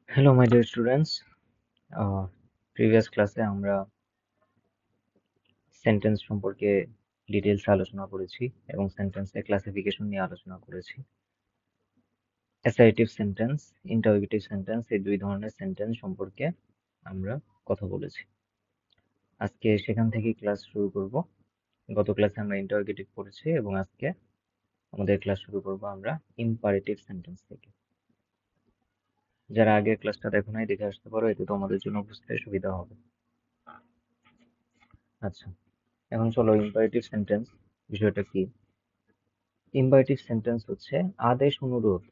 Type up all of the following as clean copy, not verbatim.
Hello my dear students, previous ক্লাসে আমরা sentence সম্পর্কে ডিটেলস আলোচনা করেছি এবং সেন্টেন্সের ক্লাসিফিকেশন নিয়ে আলোচনা করেছি। অ্যাসার্টিভ সেন্টেন্স, ইন্টারোগেটিভ সেন্টেন্স, এই দুই ধরনের সেন্টেন্স সম্পর্কে আমরা কথা বলেছি। আজকে সেখান থেকে ক্লাস শুরু করব। গত ক্লাসে আমরা ইন্টারোগেটিভ পড়েছি এবং আজকে আমাদের ক্লাস শুরু করব আমরা ইম্পারেটিভ সেন্টেন্স থেকে। যারা আগের ক্লাসটা দেখো নাই দেখে আসতে পারো, এতে তোমাদের জন্য বুঝতে সুবিধা হবে। আচ্ছা, এখন চলো ইম্পারেটিভ সেন্টেন্স বিষয়টা কি। ইম্পারেটিভ সেন্টেন্স হচ্ছে আদেশ অনুরোধ।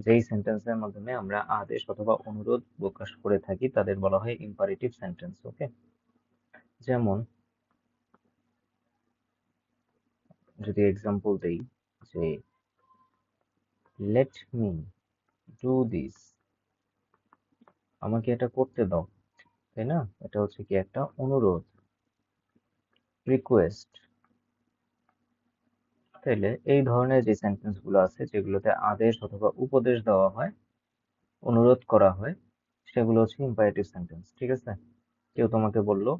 যেই সেন্টেন্সের মাধ্যমে আমরা আদেশ অথবা অনুরোধ প্রকাশ করে থাকি তাদের বলা হয় ইম্পারেটিভ সেন্টেন্স। ওকে, যেমন যদি এক্সাম্পল দেই যে লেট মি ডু দিস, আমাকে এটা করতে দাও, তাই না? এটা হচ্ছে কি একটা অনুরোধ, রিকোয়েস্ট। তাইলে এই ধরনের যে সেন্টেন্স গুলো আছে যেগুলোতে আদেশ অথবা উপদেশ দেওয়া হয়, অনুরোধ করা হয়, সেগুলো হচ্ছে ইম্পারেটিভ সেন্টেন্স। ঠিক আছে, কেউ তোমাকে বললো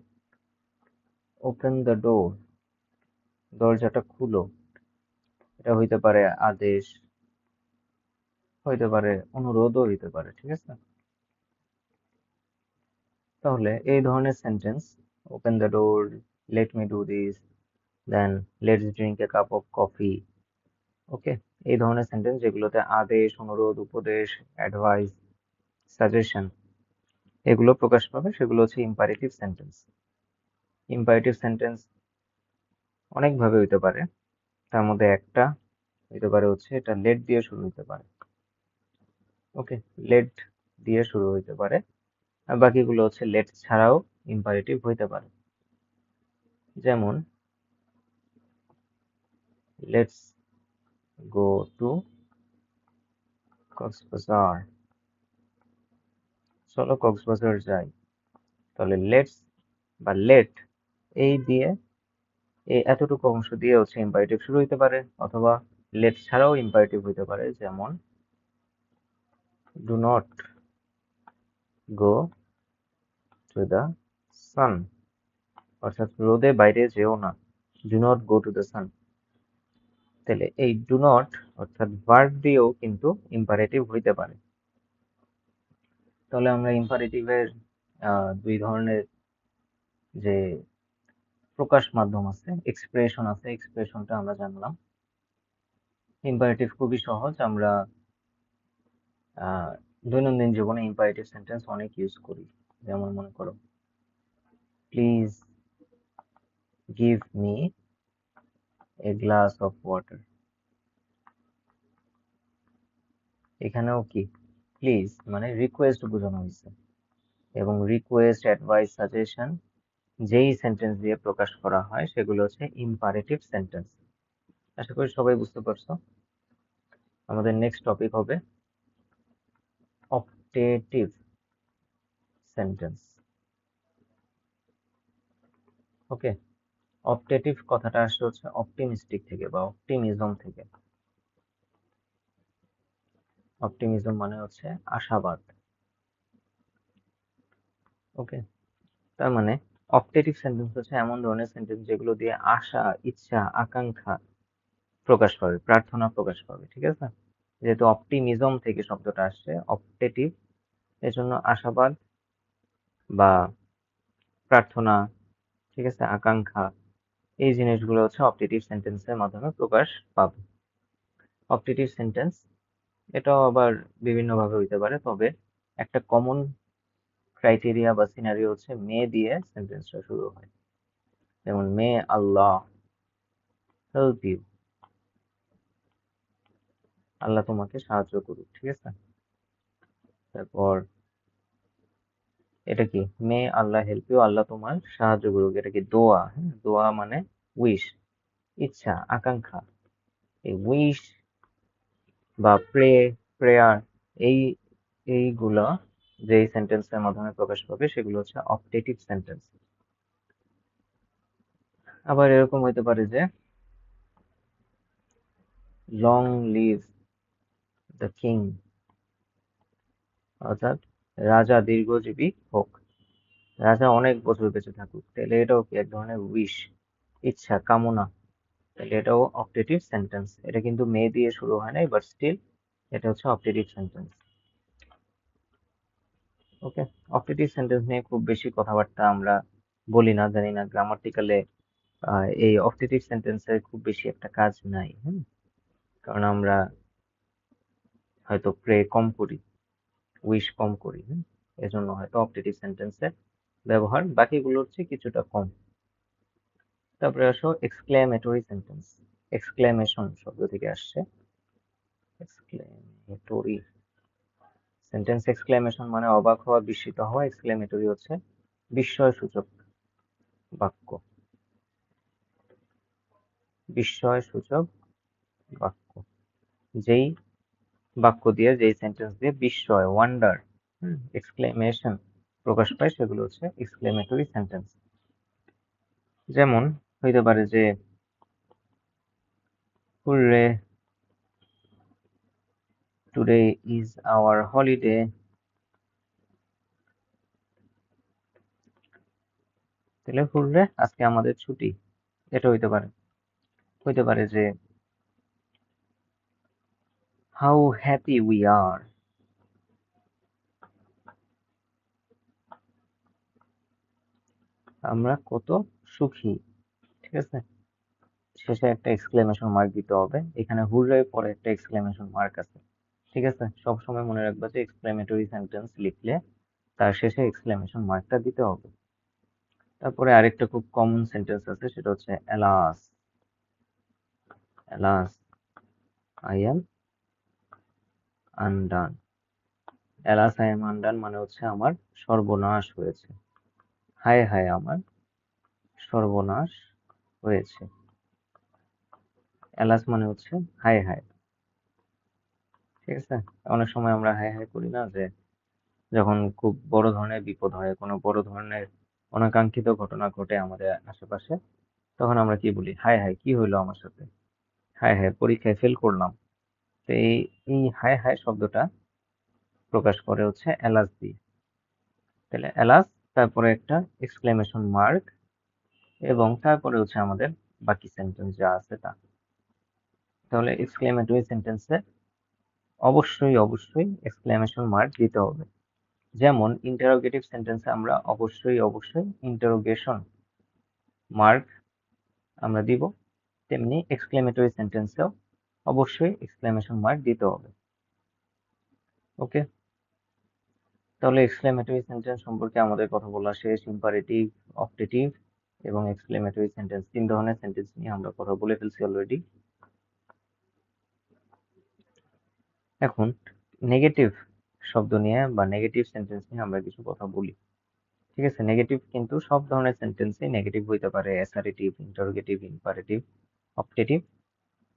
ওপেন দ্য ডোর, দরজাটা খুলো, এটা হইতে পারে আদেশ, হইতে পারে অনুরোধও হইতে পারে। ঠিক আছে, তাহলে এই ধরনের sentence, open the door, let me do this, then let's drink a cup of coffee. Okay, এই ধরনের সেন্টেন্স যেগুলোতে আদেশ, অনুরোধ, উপদেশ, অ্যাডভাইস, সাজেশন এগুলো প্রকাশ পাবে, সেগুলো হচ্ছে ইম্পারেটিভ সেন্টেন্স। ইম্পারেটিভ সেন্টেন্স অনেক ভাবে হইতে পারে, তার মধ্যে একটা হইতে পারে হচ্ছে এটা লেট দিয়ে শুরু হইতে পারে। ওকে, লেট দিয়ে শুরু হইতে পারে, আর বাকিগুলো হচ্ছে লেট ছাড়াও ইম্পারেটিভ হইতে পারে। যেমন লেটস গো টু কক্সবাজার, চলো কক্সবাজার যাই। তাহলে লেটস বা লেট এই দিয়ে, এই এতটুকু অংশ দিয়ে হচ্ছে ইম্পারেটিভ শুরু হইতে পারে, অথবা লেট ছাড়াও ইম্পারেটিভ হইতে পারে। যেমন do not go to the sun, অর্থাৎ রোদে বাইরে যেও না, do not go to the sun. তাহলে এই ডু নট অর্থাৎ ভার্ব দিয়েও কিন্তু ইম্পারেটিভ হইতে পারে। তাহলে আমরা ইম্পারেটিভের দুই ধরনের যে প্রকাশ মাধ্যম আছে, এক্সপ্রেশন আছে, এক্সপ্রেশনটা আমরা জানলাম। ইম্পারেটিভ খুবই সহজ, আমরা দৈনন্দিন জীবনে ইম্পারেটিভ সেন্টেন্স অনেক ইউজ করি। যেমন মনে করো please give me a glass of water, এখানেও কি প্লিজ মানে রিকোয়েস্ট বোঝানো হয়েছে, এবং রিকোয়েস্ট, অ্যাডভাইস, সাজেশন যেই সেন্টেন্স দিয়ে প্রকাশ করা হয় সেগুলো হচ্ছে ইম্পারেটিভ সেন্টেন্স। আশা করি সবাই বুঝতে পারছো। আমাদের নেক্সট টপিক হবে অপটেটিভ সেন্টেন্স। ওকে, অপটেটিভ কথাটা আসছে হচ্ছে অপটিমিস্টিক থেকে বা অপটিমিজম থেকে। অপটিমিজম মানে হচ্ছে আশাবাদ। ওকে, তার মানে অপটেটিভ সেন্টেন্স হচ্ছে এমন ধরনের সেন্টেন্স যেগুলো দিয়ে আশা, ইচ্ছা, আকাঙ্ক্ষা প্রকাশ পাবে, প্রার্থনা প্রকাশ পাবে। ঠিক আছে, যেহেতু অপটিমিজম থেকে শব্দটা আসছে অপটেটিভ, এজন্য আশাবাদ বা প্রার্থনা, ঠিক আছে, আকাঙ্ক্ষা, এই জিনিসগুলো হচ্ছে অপটেটিভ সেন্টেন্সের মাধ্যমে প্রকাশ পাবে। অপটেটিভ সেন্টেন্স এটাও আবার বিভিন্নভাবে হইতে পারে, তবে একটা কমন ক্রাইটেরিয়া বা সিনারিও হচ্ছে মে দিয়ে সেন্টেন্সটা শুরু হয়। যেমন মে আল্লাহ হেল্প ইউ, আল্লাহ তোমাকে সাহায্য করুক। ঠিক আছে, তারপর এটা কি মে আল্লাহ হেল্প ইউ, আল্লাহ তোমার সাহায্য করুক, এটা কি দোয়া। হ্যাঁ, দোয়া মানে উইশ, ইচ্ছা, আকাঙ্ক্ষা। এই উইশ বা প্রেয়ার, এই এইগুলা যেই সেন্টেন্সের মাধ্যমে প্রকাশ পাবে সেগুলো হচ্ছে অপটেটিভ সেন্টেন্স। আবার এরকম হইতে পারে যে লং লিভ দ্য কিং, অর্থাৎ রাজা দীর্ঘজীবী হোক, রাজা অনেক বছর বেঁচে থাকুক, তাহলে এটাও কি এক ধরনের উইশ, ইচ্ছা, কামনা। তাহলে এটাও অপটেটিভ সেন্টেন্স। এটা কিন্তু মে দিয়ে শুরু হয় নাই, বাট স্টিল এটা হচ্ছে অপটেটিভ সেন্টেন্স। ওকে, অপটেটিভ সেন্টেন্স নিয়ে খুব বেশি কথাবার্তা আমরা বলি না, জানি না গ্রামাটিক্যালে এই অপটেটিভ সেন্টেন্সের খুব বেশি একটা কাজ নাই। কারণ আমরা হয়তো প্রে কম করি, উইশ কম করি। এজন্য হয়তো অপটেটিভ সেন্টেন্সের ব্যবহার বাকিগুলোর চেয়ে কিছুটা কম। তারপরে আসো এক্সক্লেমেটরি সেন্টেন্স। এক্সক্লেমেশন শব্দ থেকে আসছে। এক্সক্লেমেটরি সেন্টেন্স, এক্সক্লেমেশন মানে অবাক হওয়া, বিস্মিত হওয়া। এক্সক্লেমেটরি হচ্ছে বিস্ময়সূচক বাক্য। বিস্ময়সূচক বাক্য, যেই বাক্য দিয়ে, যেই সেন্টেন্স দিয়ে বিস্ময়, ওয়ান্ডার, এক্সক্লেমেশন প্রকাশ পায়, সেগুলো হচ্ছে এক্সক্লেমেটরি সেন্টেন্স। যেমন হইতে পারে যে, hurray, today is our holiday. তাহলে হুররে, আজকে আমাদের ছুটি, এটা হইতে পারে। হইতে পারে যে, হাউ হ্যাপি উই আর, আমরা কত সুখী। ঠিক আছে, শেষে একটা এক্সক্লেমেশন মার্ক দিতে হবে। এখানে হুররে পরে একটা এক্সক্লেমেশন মার্ক আছে। ঠিক আছে, সবসময় মনে রাখবা যে এক্সক্লেমেটরি সেন্টেন্স লিখলে তার শেষে এক্সক্লেমেশন মার্কটা দিতে হবে। তারপরে আরেকটা খুব কমন সেন্টেন্স আছে, সেটা হচ্ছে alas. Alas, I am undone. Alas, I am undone মানে হচ্ছে আমার সর্বনাশ হয়েছে। হায় হায়, আমার সর্বনাশ হয়েছে। অ্যালাস মানে হচ্ছে হায় হায়। ঠিক আছে, অনেক সময় আমরা হায় হায় করি না, যে যখন খুব বড় ধরনের বিপদ হয়, কোনো বড় ধরনের অনাকাঙ্ক্ষিত ঘটনা ঘটে আমাদের আশেপাশে, তখন আমরা কি বলি? হায় হায়, কি হইলো আমার সাথে? হায় হায়, পরীক্ষায় ফেল করলাম। তো এই এই হায় হায় শব্দটা প্রকাশ করে হচ্ছে অ্যালাস দিয়ে। তাহলে অ্যালাস, তারপরে একটা এক্সক্লেমেশন মার্ক, এবং তারপরে হচ্ছে আমাদের বাকি সেন্টেন্স যা আছে তা। তাহলে এক্সক্লেমেটরি সেন্টেন্সে অবশ্যই অবশ্যই এক্সক্লেমেশন মার্ক দিতে হবে। যেমন ইন্টারোগেটিভ সেন্টেন্সে আমরা অবশ্যই অবশ্যই ইন্টারোগেশন মার্ক আমরা দিব, তেমনি এক্সক্লেমেটরি সেন্টেন্সেও অবশ্যই এক্সক্লেমেশন মার্ক দিতে হবে। ওকে, তাহলে এক্সক্লেমেটরি সেন্টেন্স সম্পর্কে আমাদের কথা বলা শেষ। ইম্পারেটিভ, অপটেটিভ এবং এক্সক্লেমেটরি সেন্টেন্স, তিন ধরনের সেন্টেন্স নিয়ে আমরা কথা বলে ফেলছি অলরেডি। এখন নেগেটিভ শব্দ নিয়ে বা নেগেটিভ সেন্টেন্স নিয়ে আমরা কিছু কথা বলি। ঠিক আছে, নেগেটিভ কিন্তু সব ধরনের সেন্টেন্সই নেগেটিভ হইতে পারে। অ্যাসারেটিভ, ইন্টারোগেটিভ, ইম্পারেটিভ, অপটেটিভ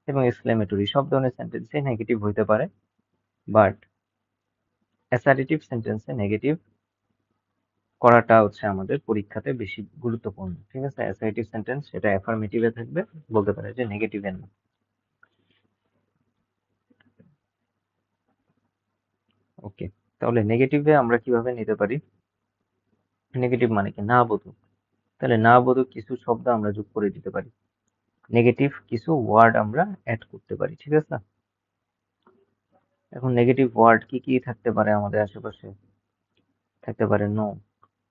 এবং এক্সক্লেমেটরি সব ধরনের সেন্টেন্সই নেগেটিভ হইতে পারে। বাট অ্যাসারেটিভ সেন্টেন্সে নেগেটিভ করাটা হচ্ছে আমাদের পরীক্ষাতে বেশি গুরুত্বপূর্ণ। ঠিক আছে, অ্যাসারেটিভ সেন্টেন্স সেটা অ্যাফার্মেটিভে থাকবে, বলতে পারে যে নেগেটিভে না। ওকে, তাহলে নেগেটিভে আমরা কিভাবে নিতে পারি? নেগেটিভ মানে কি? না বোধক। তাহলে না বোধক কিছু শব্দ আমরা যোগ করে দিতে পারি, নেগেটিভ কিছু ওয়ার্ড আমরা অ্যাড করতে পারি। ঠিক আছে, এখন নেগেটিভ ওয়ার্ড কি কি থাকতে পারে আমাদের আশেপাশে? থাকতে পারে নো,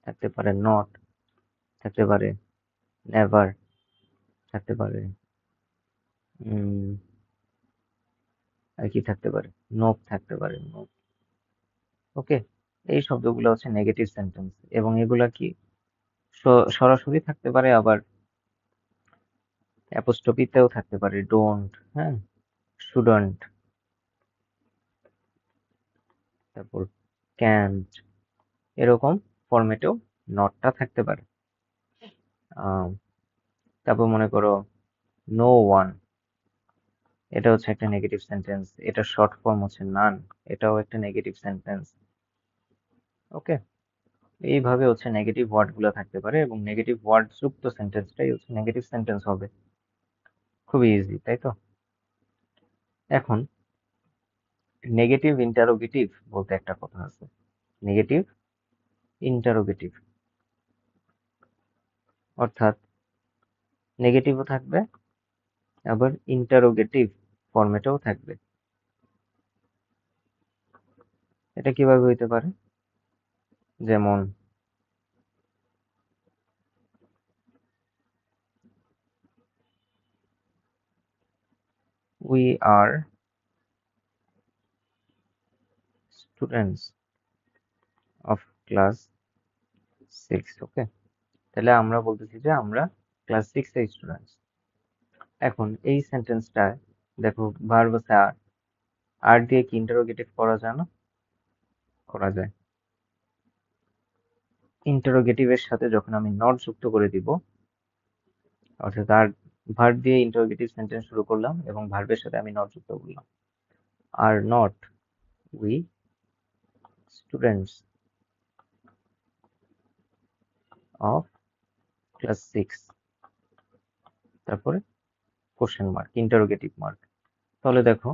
থাকতে পারে নট, থাকতে পারে নেভার, থাকতে পারে আর কি থাকতে পারে, নোপ থাকতে পারে, নোপ। ওকে, এই শব্দগুলো হচ্ছে নেগেটিভ সেন্টেন্স, এবং এগুলা কি সরাসরি থাকতে পারে, আবার অ্যাপোস্ট্রফিতেও থাকতে পারে। ডোন্ট, হ্যাঁ, শুডন্ট, তারপর ক্যান্ট, এরকম ফরম্যাটেও নটটা থাকতে পারে। আহ, তারপর মনে করো নো ওয়ান, এটা হচ্ছে একটা নেগেটিভ সেন্টেন্স। এটা শর্ট ফর্ম হচ্ছে নান, এটাও একটা নেগেটিভ সেন্টেন্স। ওকে, এইভাবে হচ্ছে নেগেটিভ ওয়ার্ড গুলো থাকতে পারে, এবং নেগেটিভ ওয়ার্ড যুক্ত সেন্টেন্সটাই হচ্ছে নেগেটিভ সেন্টেন্স হবে। খুবই ইজি, তাই তো? এখন নেগেটিভ ইন্টারোগেটিভ বলতে একটা কথা আছে। নেগেটিভ ইন্টারোগেটিভ, অর্থাৎ নেগেটিভও থাকবে আবার ইন্টারোগেটিভ ফরম্যাটেও থাকবে। এটা কিভাবে হইতে পারে? যেমন we are students of class 6। ওকে, তাহলে আমরা বলতেছি যে আমরা ক্লাস 6 এর স্টুডেন্টস। এখন এই সেন্টেন্সটা দেখো, ভার্ব আছে আর, আর দিয়ে কি ইন্টারোগেটিভ করা যায় না? করা যায়। ইন্টারোগেটিভের সাথে যখন আমি নট যুক্ত করে দিব, অর্থাৎ আর ভার্ব দিয়ে ইন্টারোগেটিভ সেন্টেন্স শুরু করলাম এবং ভার্বের সাথে আমি নট যুক্ত করলাম, are not we students of class 6, তারপরে কোশ্চেন মার্ক, ইন্টারোগেটিভ মার্ক। তাহলে দেখো,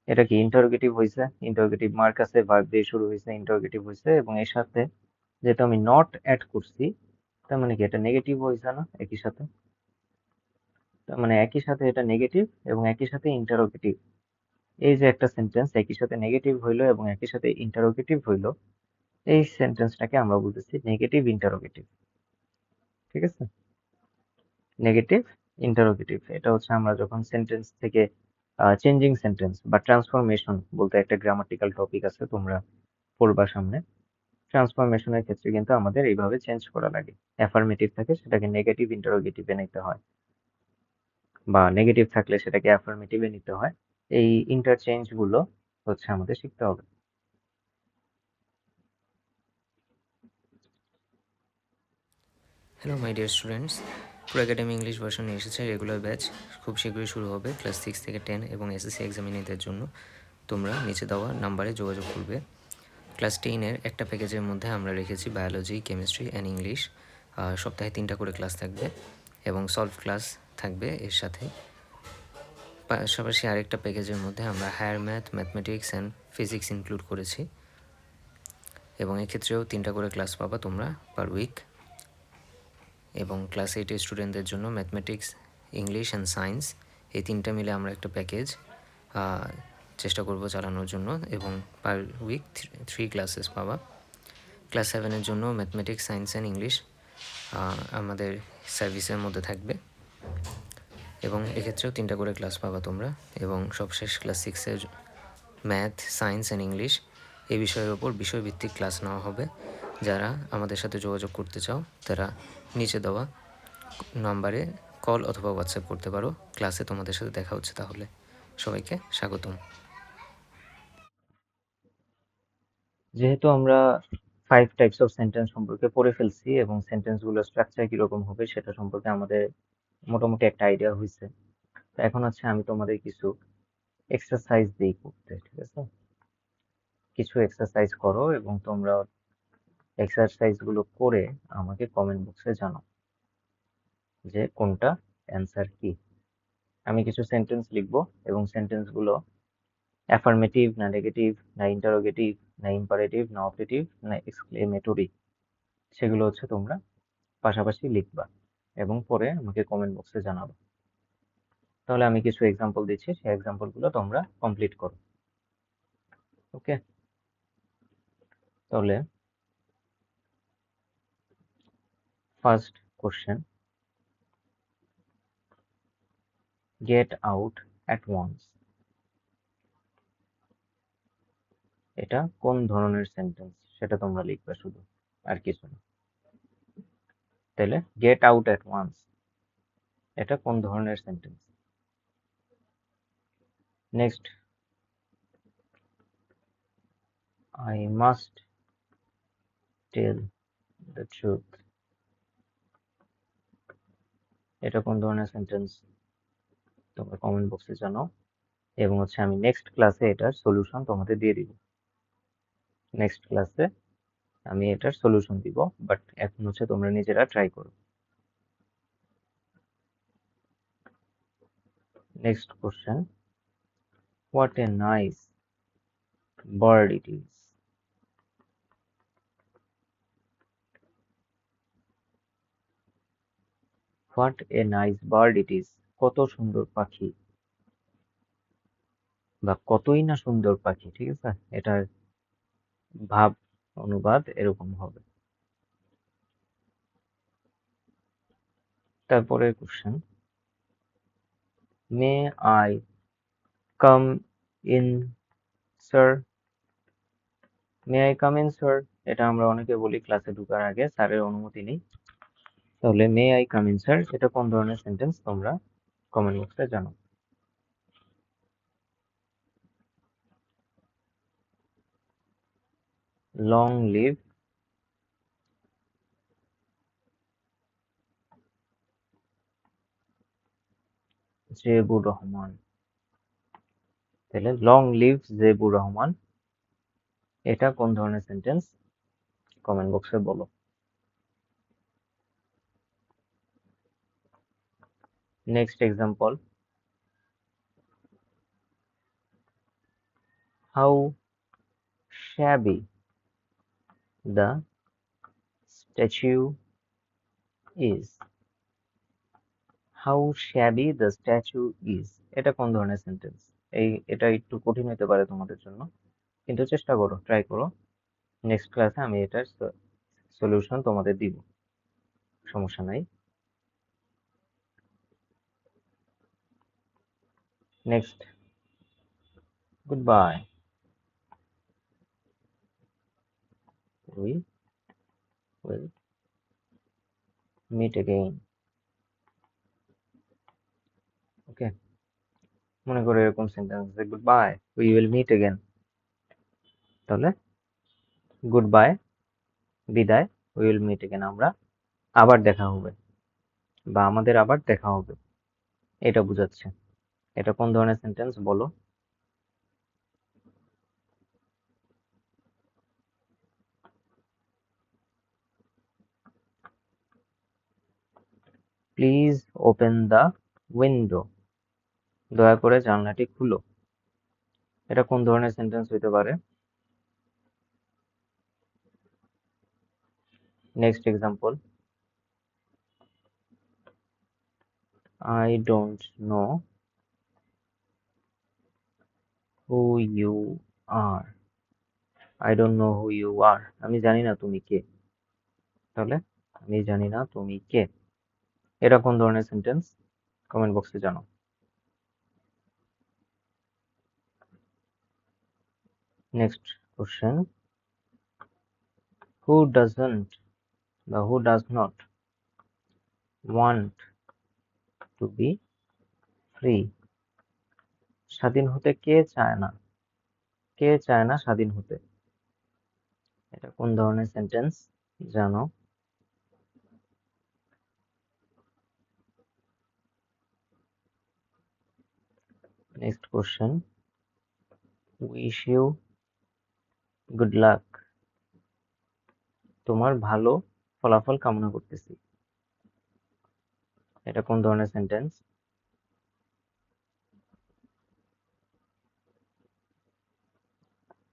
এটা কি ইন্টারোগেটিভ হয়েছে, ইন্টারোগেটিভ মার্ক আছে, ভার্ব দিয়ে শুরু হয়েছে, ইন্টারোগেটিভ হয়েছে, এবং এর সাথে যেহেতু আমি নট অ্যাড করছি, তার মানে কি এটা নেগেটিভ হয়েছে না একই সাথে? তার মানে একই সাথে এটা নেগেটিভ এবং একই সাথে ইন্টারোগেটিভ। এই যে একটা সেন্টেন্স একই সাথে নেগেটিভ হইলো এবং একই সাথে ইন্টারোগেটিভ হইলো, এই সেন্টেন্সটাকে আমরা বলতেছি নেগেটিভ ইন্টারোগেটিভ। ঠিক আছে, নেগেটিভ ইন্টারোগেটিভ এটা হচ্ছে আমরা যখন সেন্টেন্স থেকে চেঞ্জিং সেন্টেন্স বা ট্রান্সফরমেশন বলতে একটা গ্রামাটিক্যাল টপিক আছে, তোমরা পড়বা সামনে। ট্রান্সফরমেশনের ক্ষেত্রে কিন্তু আমাদের এইভাবে চেঞ্জ করা লাগে, অ্যাফার্মেটিভ থাকে সেটাকে নেগেটিভ ইন্টারোগেটিভে নিতে হয়, বা নেগেটিভ থাকলে সেটাকে অ্যাফার্মেটিভে নিতে হয়। এই ইন্টারচেঞ্জ গুলো হচ্ছে আমাদের শিখতে হবে। হ্যালো মাই ডিয়ার স্টুডেন্টস, পুরো একাডেমি ইংলিশ ভার্সন নিয়ে এসেছে রেগুলার ব্যাচ। খুব শীঘ্রই শুরু হবে ক্লাস 6 থেকে 10 এবং এসএসসি এক্সামিনেদের জন্য। তোমরা নিচে দেওয়া নাম্বারে যোগাযোগ করবে। ক্লাস 10-এর একটা প্যাকেজের মধ্যে আমরা রেখেছি বায়োলজি, কেমিস্ট্রি অ্যান্ড ইংলিশ। সপ্তাহে 3টা করে ক্লাস থাকবে এবং সলভ ক্লাস থাকবে এর সাথে। পাশাপাশি আরেকটা প্যাকেজের মধ্যে আমরা higher math, mathematics and physics include করেছি এবং এক্ষেত্রেও 3টা করে ক্লাস পাবা তোমরা পার উইক। এবং ক্লাস 8-এর স্টুডেন্টদের জন্য ম্যাথমেটিক্স, ইংলিশ অ্যান্ড সায়েন্স, এই 3টা মিলে আমরা একটা প্যাকেজ চেষ্টা করব চালানোর জন্য এবং পার উইক 3 ক্লাসেস পাওয়া। ক্লাস 7-এর জন্য ম্যাথমেটিক্স, সায়েন্স অ্যান্ড ইংলিশ আমাদের সার্ভিসের মধ্যে থাকবে এবং এক্ষেত্রেও 3টা করে ক্লাস পাবা তোমরা। এবং সবশেষ ক্লাস 6-এর ম্যাথ, সায়েন্স অ্যান্ড ইংলিশ এই বিষয়ের ওপর বিষয়ভিত্তিক ক্লাস নেওয়া হবে। যারা আমাদের সাথে যোগাযোগ করতে চাও তারা নিচে দেওয়া নাম্বারে কল অথবা হোয়াটসঅ্যাপ করতে পারো। ক্লাসে তোমাদের সাথে দেখা হচ্ছে তাহলে। সবাইকে স্বাগতম। যেহেতু আমরা 5 টাইপস অফ সেন্টেন্স সম্পর্কে পড়ে ফেলছি এবং সেন্টেন্স গুলোর স্ট্রাকচার কিরকম হবে সেটা সম্পর্কে আমাদের মোটামুটি একটা আইডিয়া হয়েছে, তো এখন হচ্ছে আমি তোমাদের কিছু এক্সারসাইজ দিই করতে। ঠিক আছে, কিছু এক্সারসাইজ করো এবং তোমরা এক্সারসাইজ গুলো করে আমাকে কমেন্ট বক্সে জানাও যে কোনটা অ্যান্সার কি। আমি কিছু সেন্টেন্স লিখবো এবং সেন্টেন্স গুলো অ্যাফার্মেটিভ না নেগেটিভ না ইন্টারোগেটিভ না ইম্পারেটিভ না অপারেটিভ না এক্সক্লেমেটরি, সেগুলো হচ্ছে তোমরা পাশাপাশি লিখবা এবং পরে আমাকে কমেন্ট বক্সে জানাবা। তাহলে আমি কিছু এক্সাম্পল দিচ্ছি, সেই এক্সাম্পল গুলো তোমরা কমপ্লিট করো। ওকে, তাহলে first question, get out at once. এটা কোন ধরনের সেন্টেন্স সেটা তোমরা লিখবে শুধু, আর কিছু না। তাহলে গেট আউট অ্যাট ওয়ান্স এটা কোন ধরনের sentence? Next, I must tell the truth এটা কোন ধরনের সেন্টেন্স? তোমরা কমেন্ট বক্সে জানাও এবং হচ্ছে আমি নেক্সট ক্লাসে এটার সলিউশন তোমাদের দিয়ে দিব। নেক্সট ক্লাসে আমি এটার সলিউশন দিব, বাট এখন হচ্ছে তোমরা নিজেরা ট্রাই করো। Next question, what a nice bird it is. What a nice bird it is, কত সুন্দর পাখি, বা কতই না সুন্দর পাখি, ঠিক আছে, এটার ভাব অনুবাদ এরকম হবে। তারপরে question, may I come in sir, may I come in sir, এটা আমরা অনেকে বলি ক্লাসে ঢোকার আগে, স্যারের অনুমতি নেই। তাহলে may I come in sir এটা কোন ধরনের সেন্টেন্স তোমরা কমেন্ট বক্সে জানো। লং লিভ জেবুর রহমান, তাহলে লং লিভ জেবুর রহমান এটা কোন ধরনের সেন্টেন্স কমেন্ট বক্সে বলো। Next example, how shabby the statue is, how shabby the statue is এটা কোন ধরনের সেন্টেন্স, এটা একটু কঠিন হতে পারে তোমাদের জন্য, কিন্তু চেষ্টা করো, ট্রাই করো, নেক্সট ক্লাসে আমি এটার সলিউশন তোমাদের দিব, সমস্যা নাই। Next, goodbye, we will meet again. Okay, মনে করো এরকম সেন্টেন্স আছে, goodbye we will meet again, তাহলে গুড বাই বিদায়, উই উইল মিট এগেইন আমরা আবার দেখা হবে, বা আমাদের আবার দেখা হবে, এটা বোঝাচ্ছে। এটা কোন ধরনের সেন্টেন্স বলো। প্লিজ ওপেন দ্য উইন্ডো, দয়া করে জানলাটি খুলো, এটা কোন ধরনের সেন্টেন্স হইতে পারে। Next example, I don't know who you are, I don't know who you are আমি জানি না তুমি কে, তাহলে আমি জানি না তুমি কে এটা কোন ধরনের সেন্টেন্স কমেন্ট বক্সে জানাও। নেক্সট কোশ্চেন, হু ডাজন্ট বা who does not want to be free, স্বাধীন হতে কে চায় না, কে চায় না স্বাধীন হতে, এটা কোন ধরনের সেন্টেন্স জানো। Next question, wish you good luck, তোমার ভালো ফলাফল কামনা করতেছি, এটা কোন ধরনের sentence.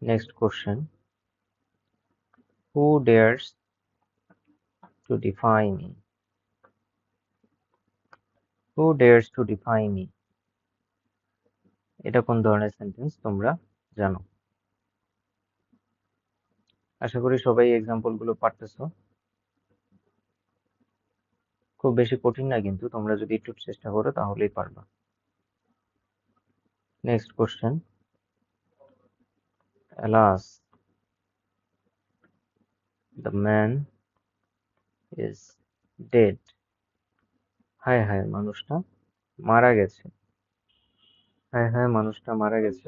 Next question, who dares to defy me, who dares to defy me এটা কোন ধরনের সেন্টেন্স তোমরা জানো। আশা করি সবাই এক্সাম্পল গুলো পারতেছো, খুব বেশি কঠিন না, কিন্তু তোমরা যদি একটু চেষ্টা করো তাহলেই পারবা। Next question, alas the man is dead, হায় হায় মানুষটা মারা গেছে, হায় হায় মানুষটা মারা গেছে,